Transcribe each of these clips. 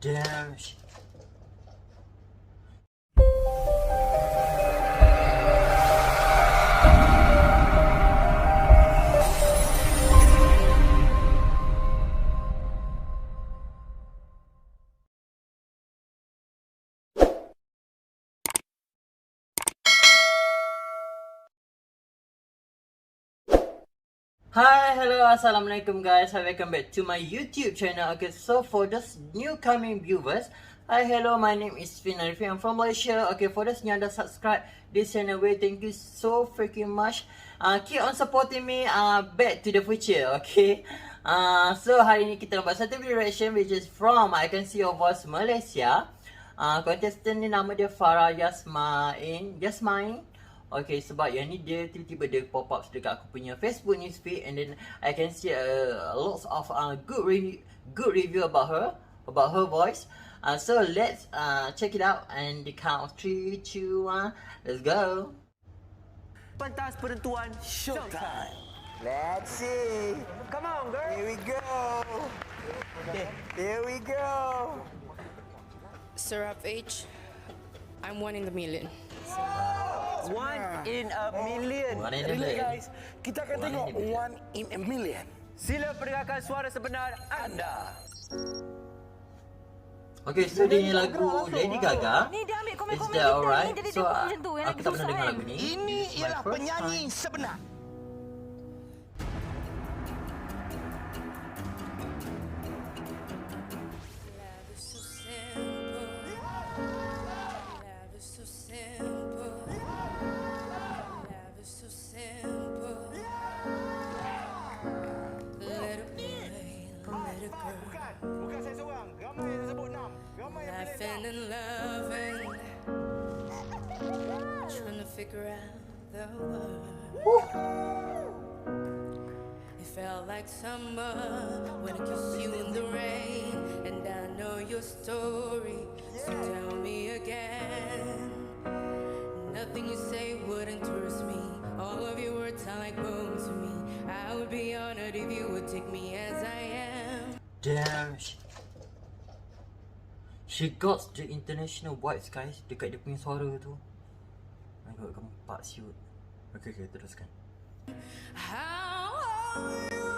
Damn. Hi, hello, assalamualaikum guys. Welcome back to my YouTube channel. Okay, so for those new coming viewers, hi, hello, my name is Farah. I'm from Malaysia. Okay, for those yang dah subscribe this channel, thank you so freaking much. Keep on supporting me. Back to the future. Okay. So hari ni kita buat satu video reaction which is from I Can See Your Voice Malaysia. Contestant ni nama dia Farah Yasmaine. Okay, sebab yang ni dia tiba-tiba dia pop up dekat aku punya Facebook newsfeed, and then I can see lots of good review about her voice. So let's check it out, and the count of 3, 2, 1, let's go. Pentas penentuan showtime. Let's see. Come on, girl. Here we go. Here we go. Syrup H, I'm 1 in a million. 1 in a million. Guys, kita akan tengok 1 in a million. Sila perdengarkan suara sebenar anda. Okay, so dia ni lagu Lady Gaga. Ni dia ambil komen-komen Is kita that alright? ni, dia So macam tu, yang aku tak pernah dengar lagu ni. Ini It's my ialah first penyanyi time. sebenar. Bukan saya seorang. Ramai yang sebut 6. Ramai yang pilih 6. Laughing and loving, trying to figure out the word. It felt like summer when I kissed you in the rain, and I know your story, so tell me again. Nothing you say would interest me. All of your words sound like boom to me. I would be honored if you would take me as I am. Damn. She got the international vibes guys dekat dia punya suara tu. My god, gempak siut. Okay, teruskan. How are you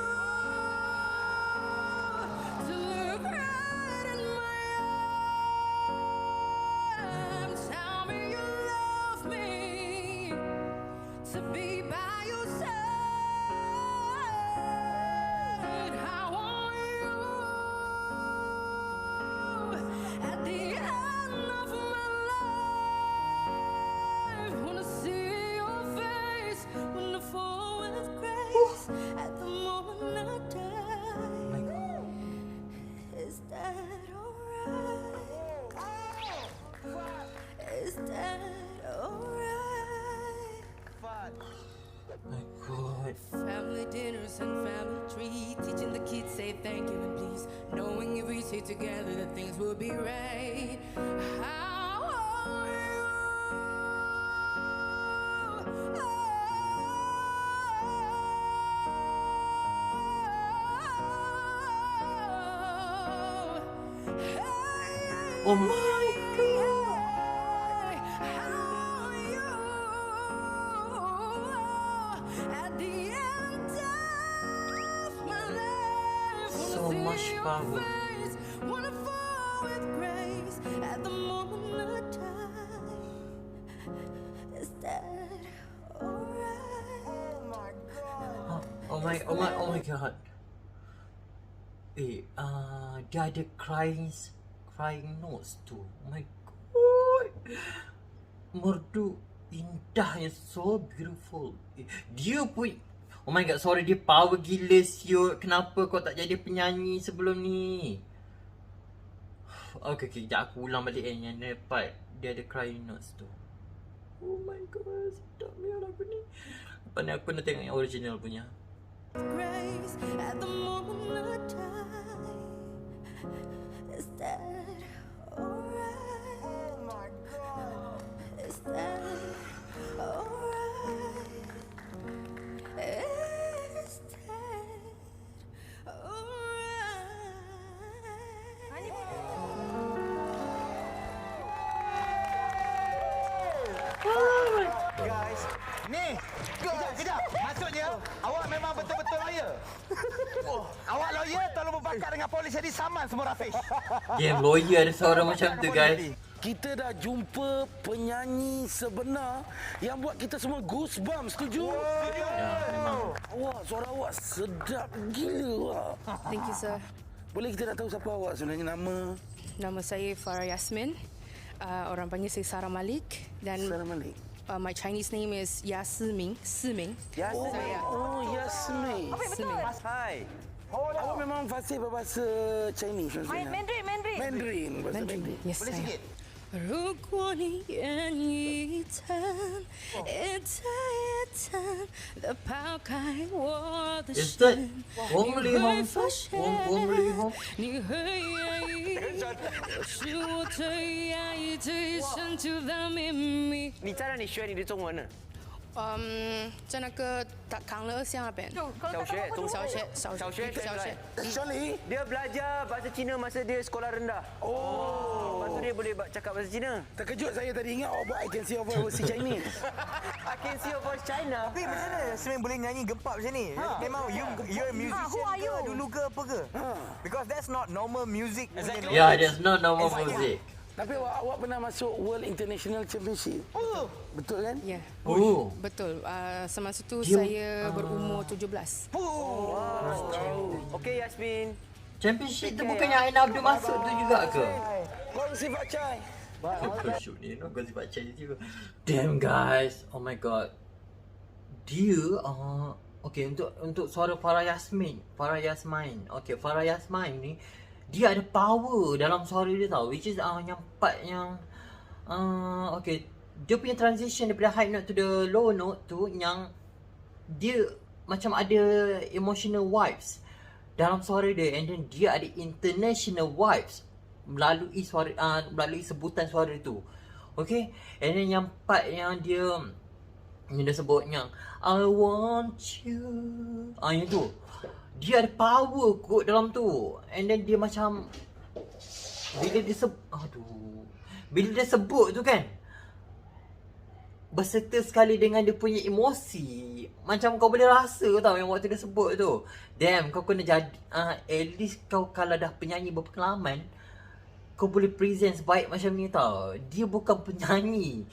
to look right in my arms? Tell me you love me, to be by your side. How are you at the end of my life? Wanna see your face, wanna fall with grace at the moment I die. Is that alright? Is that alright? My god. Family dinners and family treats, teaching the kids say thank you and please, knowing if we stay together that things will be right. How are you? Oh my god. So much power. Wanna fall with grace at the moment I die. Is that alright? Oh my god. Dia ada crying notes tu. Oh my god. Merdu indahnya, so beautiful. Dia pun, oh my god, suara dia power gila siut. Kenapa kau tak jadi penyanyi sebelum ni? Okay, sekejap aku ulang balik yang part dia ada crying notes tu. Oh my god, sedapnya lagu ni. Lepas ni aku nak tengok yang original punya. Grace at the moment I die. Is that alright? Oh my god. Is that alright? Is that alright? Awak lawyer tolong berbakat dengan polis jadi saman semua Rafiq. Game lawyer ada suara macam tu guys. Kita dah jumpa penyanyi sebenar yang buat kita semua goosebumps, setuju? Ya, memang. Awak, suara awak sedap gila awak. Thank you, sir. Boleh kita nak tahu siapa awak sebenarnya nama? Nama saya Farah Yasmaine. Orang panggil saya Sarah Malik. Dan Sarah Malik. my Chinese name is Yasming. Siming. Yasmin. Oh, Yasmaine. Siming. Hai. Awak memang fasih berbahasa Chinese maksudnya? Mandarin. Bahasa Mandarin. Yes, saya. 如果你愿意等，一层一层地抛开我的 Is that 心， Wong Li Hong? Wong Li Hong? 你会压抑，又是我最压抑、最深处的秘密。你在哪里学你的中文呢？在那个康乐乡那边，小学、中小学。 Actually, Dia belajar bahasa Cina masa dia sekolah rendah. Oh. Lepas tu dia boleh cakap bahasa Cina. terkejut saya tadi ingat awak buat I Can See Your Voice Chinese. I can see your voice China. Tapi macam mana Yasmaine boleh nyanyi gempak macam ni? Memang you're a musician ke dulu ke apa ke? Because that's not normal music. Exactly. Yeah, there's no normal music. Tapi awak pernah masuk World International Championship. Betul kan? Ya, Oh. betul. Semasa tu Dia- saya berumur 17. Okey Yasmin. Championship tu bukannya Aina Abdul masuk tu juga ke? Kongsi Pak Chai. Shoot ni, no gosip baca juga. Damn guys, oh my god. Dia, okay untuk suara Farah Yasmaine. Okay, Farah Yasmaine ni dia ada power dalam suara dia tau, which is yang part yang okay, dia punya transition daripada high note to the low note tu yang dia macam ada emotional vibes dalam suara dia, and then dia ada international vibes melalui suara melalui sebutan suara tu. Okay, and then yang part yang dia sebut yang I want you, yang tu dia ada power kot dalam tu. And then dia macam bila dia sebut tu kan, berserta sekali dengan dia punya emosi. Macam kau boleh rasa tau yang waktu dia sebut tu. Damn, kau kena jadi at least kau kalau dah penyanyi berpengalaman, kau boleh present sebaik macam ni tau. Dia bukan penyanyi,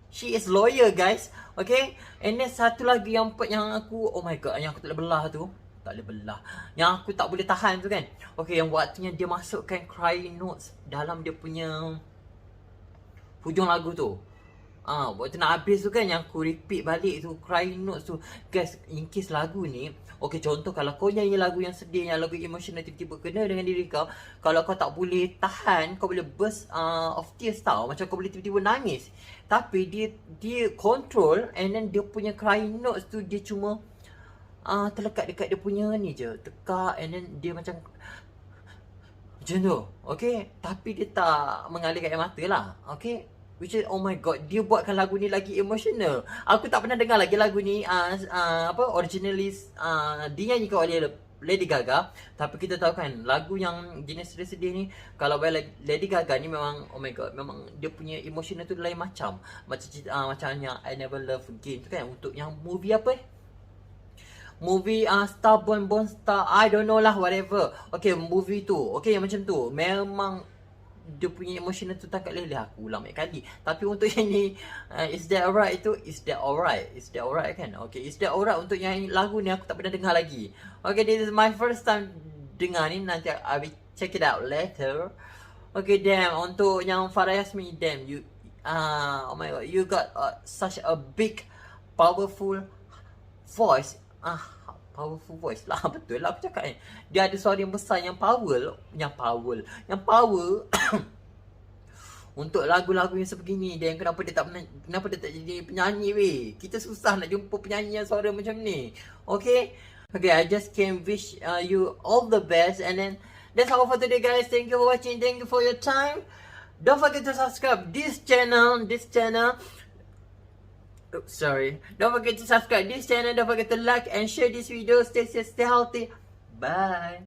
she is lawyer guys. Okay, and then satu lagi yang aku, oh my god, yang aku tak boleh belah, yang aku tak boleh tahan tu kan. Okay, yang waktunya dia masukkan crying notes dalam dia punya hujung lagu tu. Waktu nak habis tu kan, yang aku repeat balik tu crying notes tu. Guys, in case lagu ni, okay, contoh kalau kau nyanyi lagu yang sedih, yang lagu emotional, tiba-tiba kena dengan diri kau, kalau kau tak boleh tahan, kau boleh burst of tears tau. Macam kau boleh tiba-tiba nangis. Tapi dia control, and then dia punya crying notes tu dia cuma terlekat dekat dia punya ni je, tekak, and then dia macam tu, okay. Tapi dia tak mengalirkan air mata lah, okay. Which is, oh my god, dia buatkan lagu ni lagi emotional. Aku tak pernah dengar lagi lagu ni originally dinyanyikan oleh Lady Gaga. Tapi kita tahu kan, lagu yang jenis sedih-sedih ni, kalau Lady Gaga ni memang, oh my god, memang dia punya emotional tu lain macam. Macam yang I Never Love Again tu kan, untuk yang movie apa movie Star Born Star, I don't know lah, whatever. Okay, movie tu, okay, yang macam tu memang dia punya emotional tu tak leleh. Aku ulang banyak kali. Tapi untuk yang ni, Is That Alright tu, Is That Alright kan. Okay, Is That Alright untuk yang lagu ni aku tak pernah dengar lagi. Okay, this is my first time dengar ni. Nanti I will check it out later. Okay, damn, untuk yang Farah Yasmaine, damn, you oh my god, you got such a big powerful voice. Powerful voice lah, betul lah aku cakap ni. Dia ada suara yang besar, yang power untuk lagu-lagu yang sebegini. Dan kenapa dia tak jadi penyanyi weh? Kita susah nak jumpa penyanyi yang suara macam ni. Okay, I just can wish you all the best. And then that's all for today guys. Thank you for watching, thank you for your time. Don't forget to subscribe this channel. Don't forget to subscribe this channel. Don't forget to like and share this video. Stay safe, stay healthy. Bye.